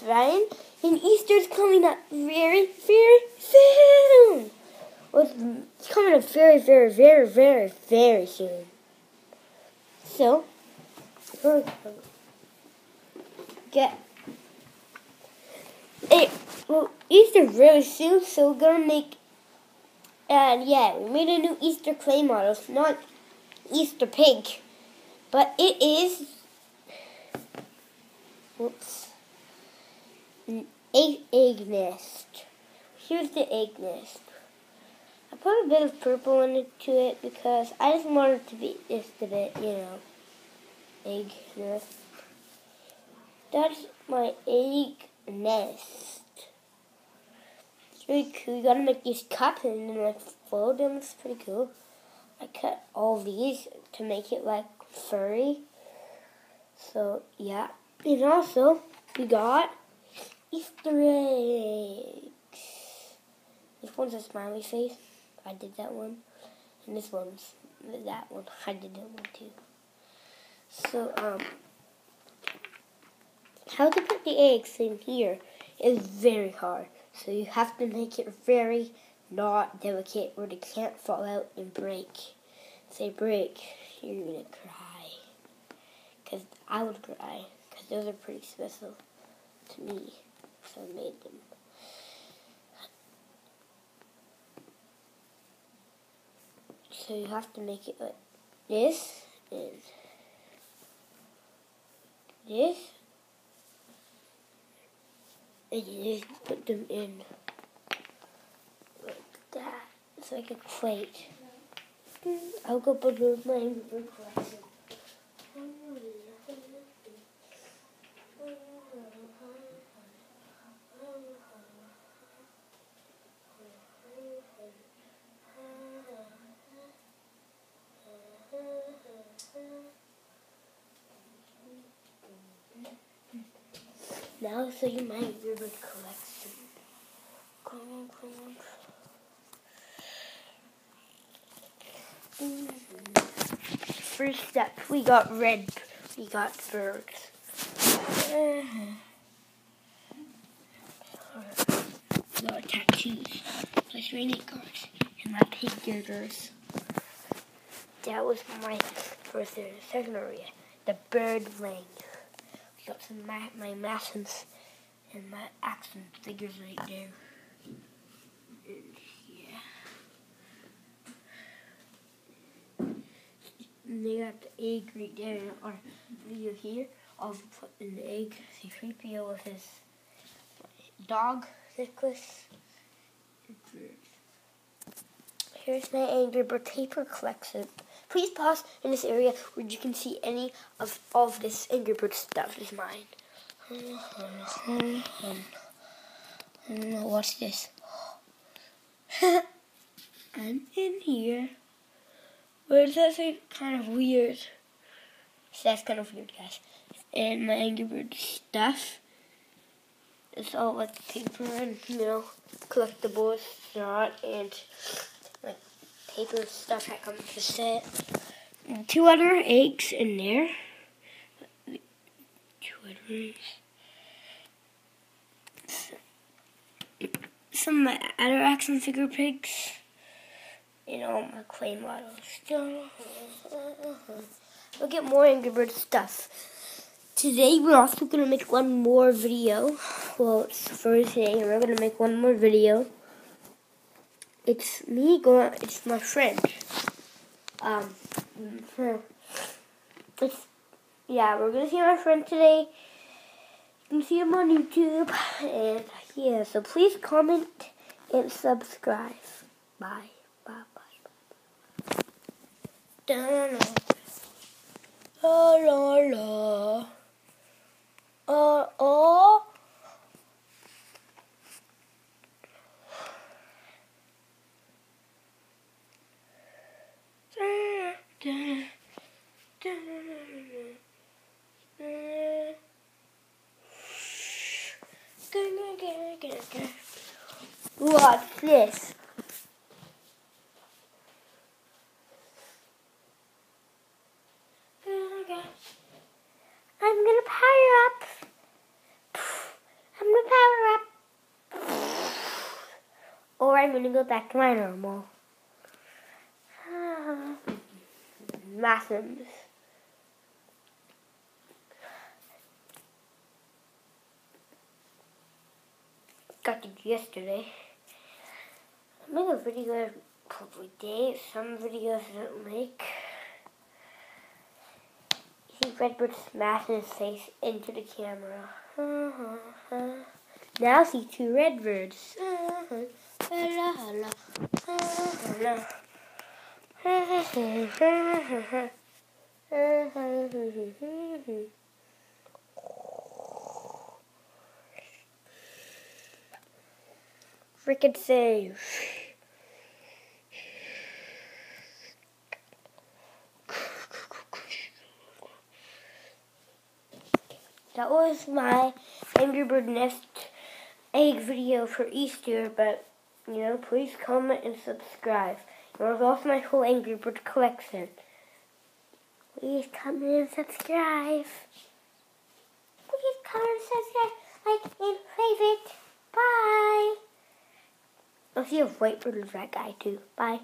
it's Ryan, and Easter's coming up very, very soon. Well, it's coming up very, very, very, very, very soon. So, Easter really soon, so we're gonna make. We made a new Easter clay model. It's not Easter pig, but it is. An egg nest. Here's the egg nest. I put a bit of purple into it because I just want it to be just a bit, egg nest. That's my egg nest. It's really cool. You gotta make these cups and then fold them. It's pretty cool. I cut all these to make it furry. So yeah. And also we got Easter eggs. This one's a smiley face. I did that one. And this one's that one. I did that one too. So, how to put the eggs in here is very hard. So you have to make it very not delicate or they can't fall out and break. If they break, you're going to cry. Because I would cry. Because those are pretty special to me. So I made them. So you have to make it like this and this. And you just put them in like that. It's like a plate. I'll go put them in my Angry collection. Now I'll show you my ribbon collection. Come on. First step, we got birds. We got tattoos, plus rainy cards, and my pig girders. That was my first area. Second area, the bird wing. Got some my Massons and my action figures right there. And they got the egg right there in our video here. I'll put in the egg. See 3PO with his dog necklace. Here's my Angry Bird paper collection. Please pause in this area where you can see any of all of this Angry Bird stuff is mine. What's this? I'm in here. But that's kind of weird. So that's kind of weird, guys. And my Angry Bird stuff. It's all like paper and, collectibles, and like paper stuff that comes with the set. And 2 other eggs in there. 2 other eggs. Some of my other action figure pigs. My clay models. We'll get more Angry Bird stuff. Today we're also going to make one more video. Well, it's Thursday and we're going to make one more video. It's my friend. We're going to see my friend today. You can see him on YouTube. And yeah, so please comment and subscribe. Bye. Bye. Da-na. La la. Oh. What's this? I'm gonna power up. I'm gonna go back to my normal. Massims. Got it yesterday. I make a video every day. Some videos I don't make. You see Redbird smash his face into the camera. Now see two Redbirds. Freaking save. That was my Angry Bird Nest egg video for Easter, but, please comment and subscribe. There was also my whole Angry Bird collection. Please comment and subscribe. Please comment and subscribe, like and favorite. Bye. I'll see if Whitebird is that guy too. Bye.